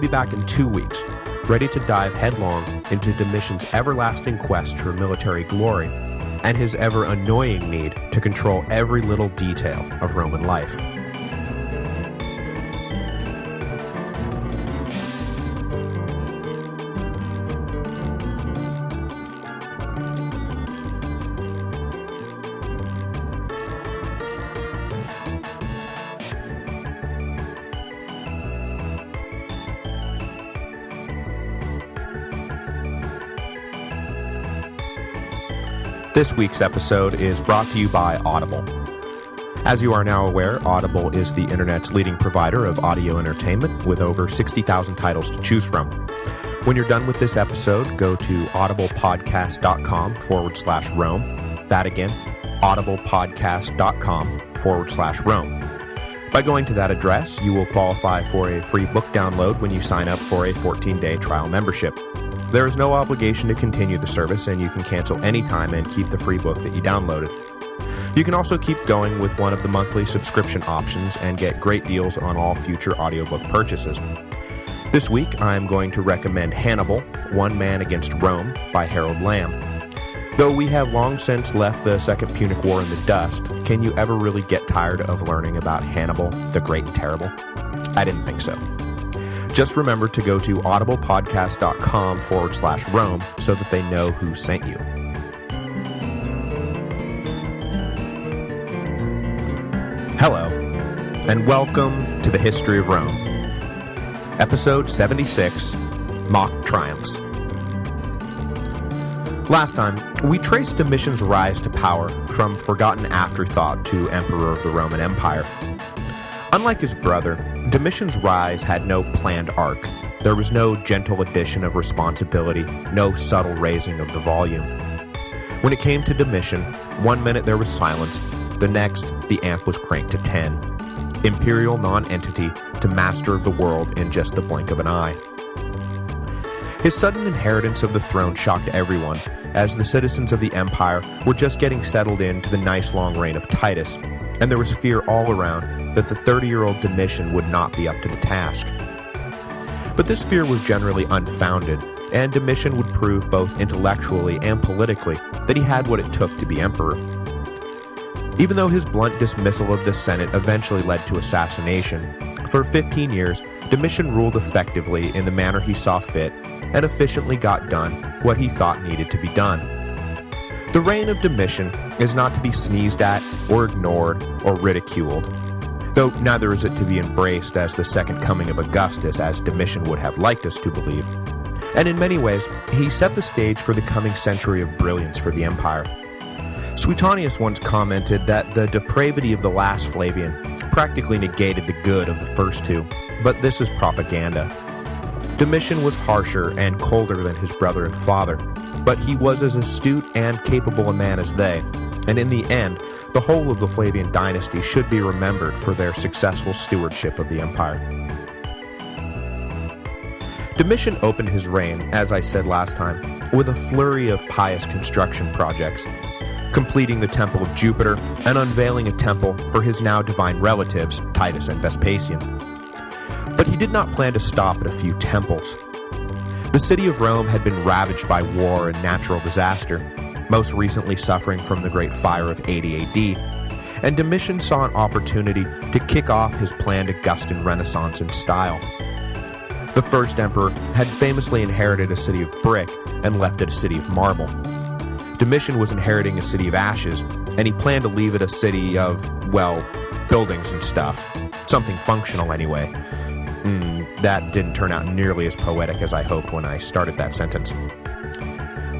be back in 2 weeks, ready to dive headlong into Domitian's everlasting quest for military glory and his ever-annoying need to control every little detail of Roman life. This week's episode is brought to you by Audible. As you are now aware, Audible is the internet's leading provider of audio entertainment with over 60,000 titles to choose from. When you're done with this episode, go to audiblepodcast.com/Rome. That again, audiblepodcast.com/Rome. By going to that address, you will qualify for a free book download when you sign up for a 14-day trial membership. There is no obligation to continue the service, and you can cancel anytime and keep the free book that you downloaded. You can also keep going with one of the monthly subscription options and get great deals on all future audiobook purchases. This week, I'm going to recommend Hannibal, One Man Against Rome by Harold Lamb. Though we have long since left the Second Punic War in the dust, can you ever really get tired of learning about Hannibal, the Great and Terrible? I didn't think so. Just remember to go to audiblepodcast.com/Rome so that they know who sent you. Hello, and welcome to the History of Rome. Episode 76, Mock Triumphs. Last time, we traced Domitian's rise to power from forgotten afterthought to Emperor of the Roman Empire. Unlike his brother, Domitian's rise had no planned arc. There was no gentle addition of responsibility, no subtle raising of the volume. When it came to Domitian, 1 minute there was silence, the next, the amp was cranked to 10. Imperial non-entity to master of the world in just the blink of an eye. His sudden inheritance of the throne shocked everyone, as the citizens of the empire were just getting settled into the nice long reign of Titus, and there was fear all around that the 30-year-old Domitian would not be up to the task. But this fear was generally unfounded, and Domitian would prove both intellectually and politically that he had what it took to be emperor. Even though his blunt dismissal of the Senate eventually led to assassination, for 15 years, Domitian ruled effectively in the manner he saw fit and efficiently got done what he thought needed to be done. The reign of Domitian is not to be sneezed at or ignored or ridiculed, though neither is it to be embraced as the second coming of Augustus, as Domitian would have liked us to believe. And in many ways, he set the stage for the coming century of brilliance for the empire. Suetonius once commented that the depravity of the last Flavian practically negated the good of the first two, but this is propaganda. Domitian was harsher and colder than his brother and father, but he was as astute and capable a man as they, and in the end, the whole of the Flavian dynasty should be remembered for their successful stewardship of the empire. Domitian opened his reign, as I said last time, with a flurry of pious construction projects, completing the Temple of Jupiter and unveiling a temple for his now divine relatives, Titus and Vespasian. But he did not plan to stop at a few temples. The city of Rome had been ravaged by war and natural disaster, most recently suffering from the Great Fire of 80 AD, and Domitian saw an opportunity to kick off his planned Augustan Renaissance in style. The first emperor had famously inherited a city of brick and left it a city of marble. Domitian was inheriting a city of ashes, and he planned to leave it a city of, well, buildings and stuff. Something functional anyway. That didn't turn out nearly as poetic as I hoped when I started that sentence.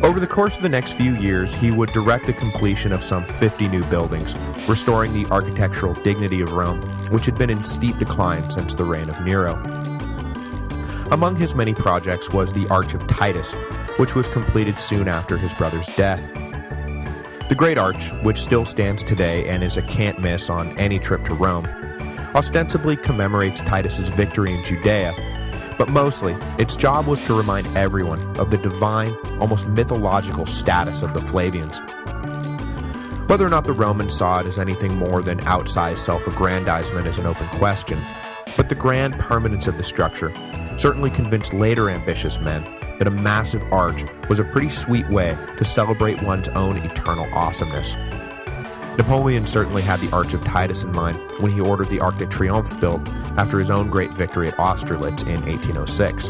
Over the course of the next few years, he would direct the completion of some 50 new buildings, restoring the architectural dignity of Rome, which had been in steep decline since the reign of Nero. Among his many projects was the Arch of Titus, which was completed soon after his brother's death. The Great Arch, which still stands today and is a can't-miss on any trip to Rome, ostensibly commemorates Titus's victory in Judea, but mostly, its job was to remind everyone of the divine, almost mythological status of the Flavians. Whether or not the Romans saw it as anything more than outsized self-aggrandizement is an open question, but the grand permanence of the structure certainly convinced later ambitious men that a massive arch was a pretty sweet way to celebrate one's own eternal awesomeness. Napoleon certainly had the Arch of Titus in mind when he ordered the Arc de Triomphe built after his own great victory at Austerlitz in 1806.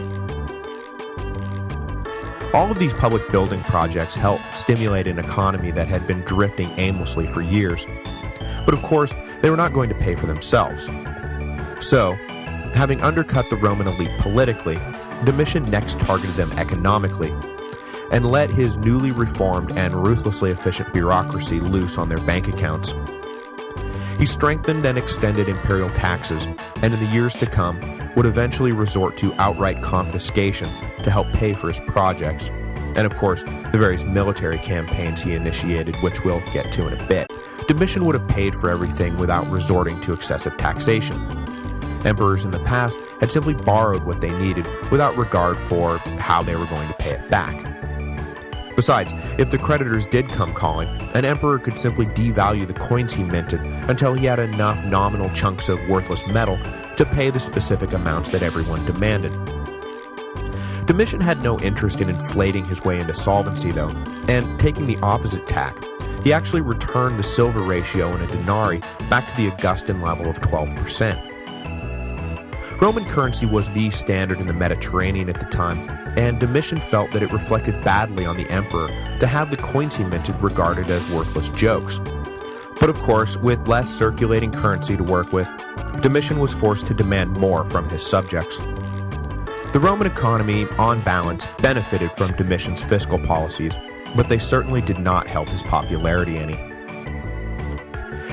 All of these public building projects helped stimulate an economy that had been drifting aimlessly for years. But of course, they were not going to pay for themselves. So, having undercut the Roman elite politically, Domitian next targeted them economically, and let his newly reformed and ruthlessly efficient bureaucracy loose on their bank accounts. He strengthened and extended imperial taxes, and in the years to come, would eventually resort to outright confiscation to help pay for his projects, and of course, the various military campaigns he initiated, which we'll get to in a bit. Domitian would have paid for everything without resorting to excessive taxation. Emperors in the past had simply borrowed what they needed without regard for how they were going to pay it back. Besides, if the creditors did come calling, an emperor could simply devalue the coins he minted until he had enough nominal chunks of worthless metal to pay the specific amounts that everyone demanded. Domitian had no interest in inflating his way into solvency, though, and taking the opposite tack, he actually returned the silver ratio in a denarii back to the Augustan level of 12%. Roman currency was the standard in the Mediterranean at the time, and Domitian felt that it reflected badly on the emperor to have the coins he minted regarded as worthless jokes. But of course, with less circulating currency to work with, Domitian was forced to demand more from his subjects. The Roman economy, on balance, benefited from Domitian's fiscal policies, but they certainly did not help his popularity any.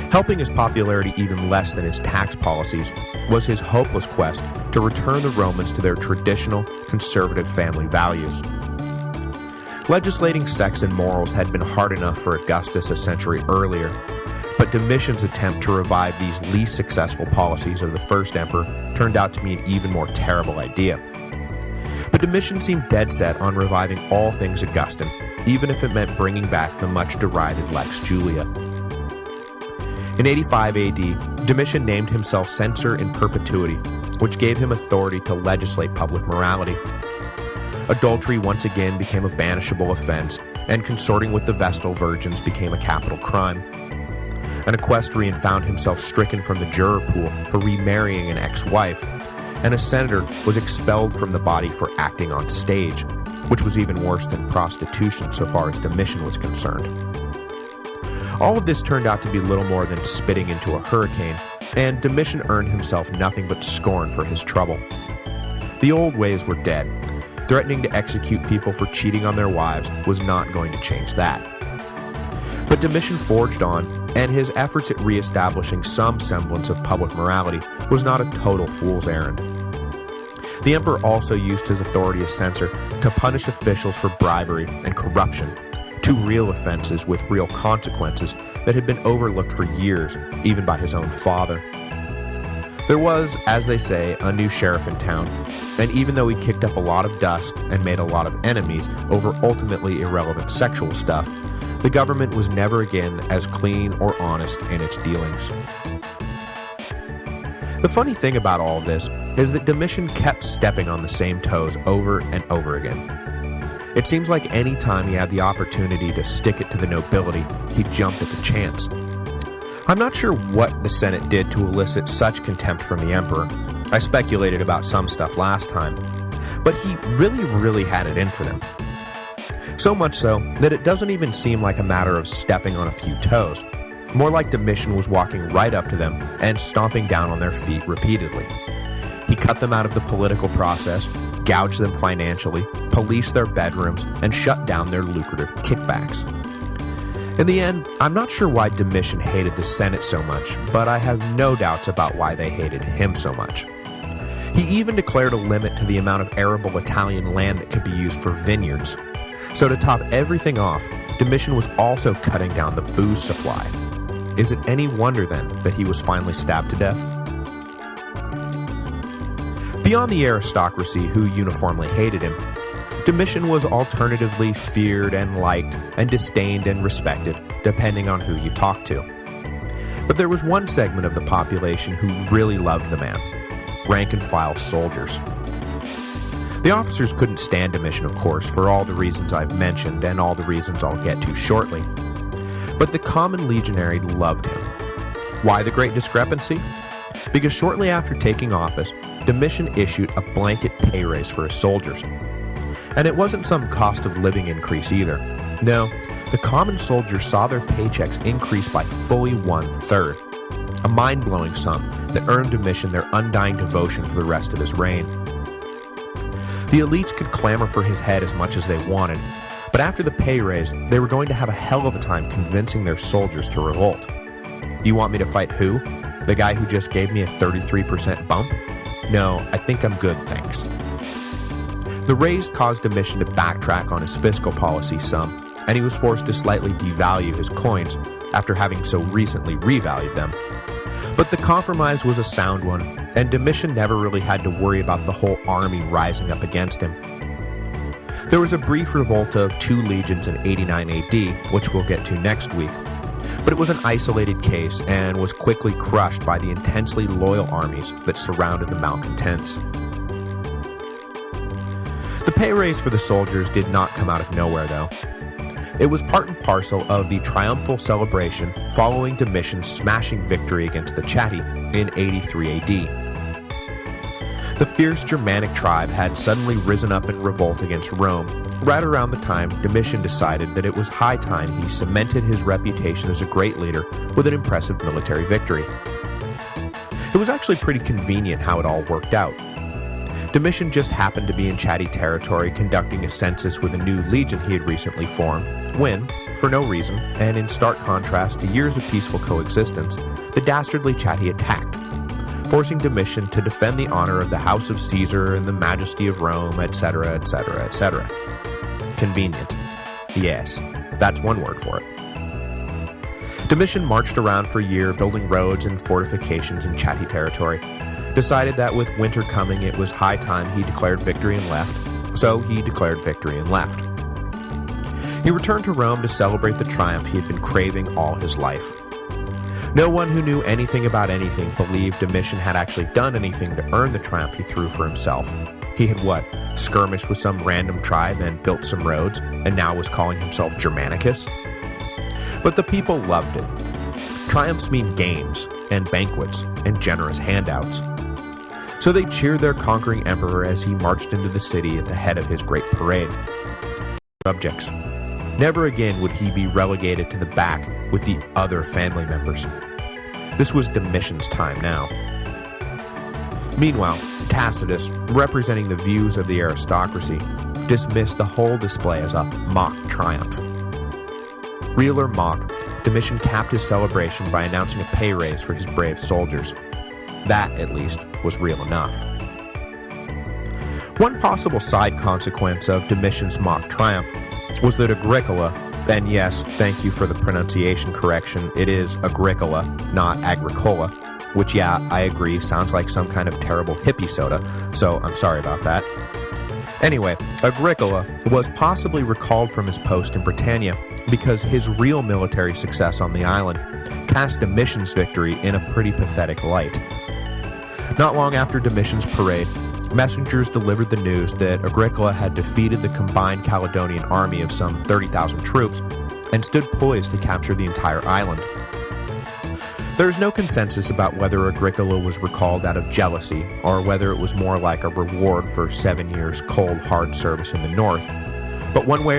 Helping his popularity even less than his tax policies was his hopeless quest to return the Romans to their traditional, conservative family values. Legislating sex and morals had been hard enough for Augustus a century earlier, but Domitian's attempt to revive these least successful policies of the first emperor turned out to be an even more terrible idea. But Domitian seemed dead set on reviving all things Augustan, even if it meant bringing back the much-derided Lex Julia. In 85 AD, Domitian named himself censor in perpetuity, which gave him authority to legislate public morality. Adultery once again became a banishable offense, and consorting with the Vestal virgins became a capital crime. An equestrian found himself stricken from the juror pool for remarrying an ex-wife, and a senator was expelled from the body for acting on stage, which was even worse than prostitution so far as Domitian was concerned. All of this turned out to be little more than spitting into a hurricane, and Domitian earned himself nothing but scorn for his trouble. The old ways were dead. Threatening to execute people for cheating on their wives was not going to change that. But Domitian forged on, and his efforts at re-establishing some semblance of public morality was not a total fool's errand. The emperor also used his authority as censor to punish officials for bribery and corruption, two real offenses with real consequences that had been overlooked for years, even by his own father. There was, as they say, a new sheriff in town, and even though he kicked up a lot of dust and made a lot of enemies over ultimately irrelevant sexual stuff, the government was never again as clean or honest in its dealings. The funny thing about all of this is that Domitian kept stepping on the same toes over and over again. It seems like any time he had the opportunity to stick it to the nobility, he jumped at the chance. I'm not sure what the Senate did to elicit such contempt from the emperor. I speculated about some stuff last time, but he really had it in for them. So much so that it doesn't even seem like a matter of stepping on a few toes. More like Domitian was walking right up to them and stomping down on their feet repeatedly. He cut them out of the political process, gouged them financially, policed their bedrooms, and shut down their lucrative kickbacks. In the end, I'm not sure why Domitian hated the Senate so much, but I have no doubts about why they hated him so much. He even declared a limit to the amount of arable Italian land that could be used for vineyards. So to top everything off, Domitian was also cutting down the booze supply. Is it any wonder then that he was finally stabbed to death? Beyond the aristocracy who uniformly hated him, Domitian was alternatively feared and liked and disdained and respected, depending on who you talked to. But there was one segment of the population who really loved the man: rank-and-file soldiers. The officers couldn't stand Domitian, of course, for all the reasons I've mentioned and all the reasons I'll get to shortly. But the common legionary loved him. Why the great discrepancy? Because shortly after taking office, Domitian issued a blanket pay raise for his soldiers. And it wasn't some cost of living increase either. No, the common soldiers saw their paychecks increase by fully 1/3, a mind-blowing sum that earned Domitian their undying devotion for the rest of his reign. The elites could clamor for his head as much as they wanted, but after the pay raise, they were going to have a hell of a time convincing their soldiers to revolt. You want me to fight who? The guy who just gave me a 33% bump? No, I think I'm good, thanks. The raise caused Domitian to backtrack on his fiscal policy some, and he was forced to slightly devalue his coins after having so recently revalued them. But the compromise was a sound one, and Domitian never really had to worry about the whole army rising up against him. There was a brief revolt of 2 legions in 89 AD, which we'll get to next week, but it was an isolated case and was quickly crushed by the intensely loyal armies that surrounded the malcontents. The pay raise for the soldiers did not come out of nowhere, though. It was part and parcel of the triumphal celebration following Domitian's smashing victory against the Chatti in 83 AD. The fierce Germanic tribe had suddenly risen up in revolt against Rome right around the time Domitian decided that it was high time he cemented his reputation as a great leader with an impressive military victory. It was actually pretty convenient how it all worked out. Domitian just happened to be in Chatti territory conducting a census with a new legion he had recently formed when, for no reason, and in stark contrast to years of peaceful coexistence, the dastardly Chatti attacked, forcing Domitian to defend the honor of the House of Caesar and the majesty of Rome, etc., etc., etc. Convenient. Yes, that's one word for it. Domitian marched around for a year building roads and fortifications in Chatti territory, decided that with winter coming it was high time he declared victory and left, so he declared victory and left. He returned to Rome to celebrate the triumph he had been craving all his life. No one who knew anything about anything believed Domitian had actually done anything to earn the triumph he threw for himself. He had skirmished with some random tribe and built some roads, and now was calling himself Germanicus? But the people loved it. Triumphs mean games, and banquets, and generous handouts. So they cheered their conquering emperor as he marched into the city at the head of his great parade. Subjects. Never again would he be relegated to the back with the other family members. This was Domitian's time now. Meanwhile, Tacitus, representing the views of the aristocracy, dismissed the whole display as a mock triumph. Real or mock, Domitian capped his celebration by announcing a pay raise for his brave soldiers. That, at least, was real enough. One possible side consequence of Domitian's mock triumph was that Agricola, and yes, thank you for the pronunciation correction, it is Agricola, not Agricola, which, yeah, I agree, sounds like some kind of terrible hippie soda, so I'm sorry about that. Anyway, Agricola was possibly recalled from his post in Britannia because his real military success on the island cast Domitian's victory in a pretty pathetic light. Not long after Domitian's parade, messengers delivered the news that Agricola had defeated the combined Caledonian army of some 30,000 troops and stood poised to capture the entire island. There is no consensus about whether Agricola was recalled out of jealousy or whether it was more like a reward for 7 years' cold, hard service in the north, but one way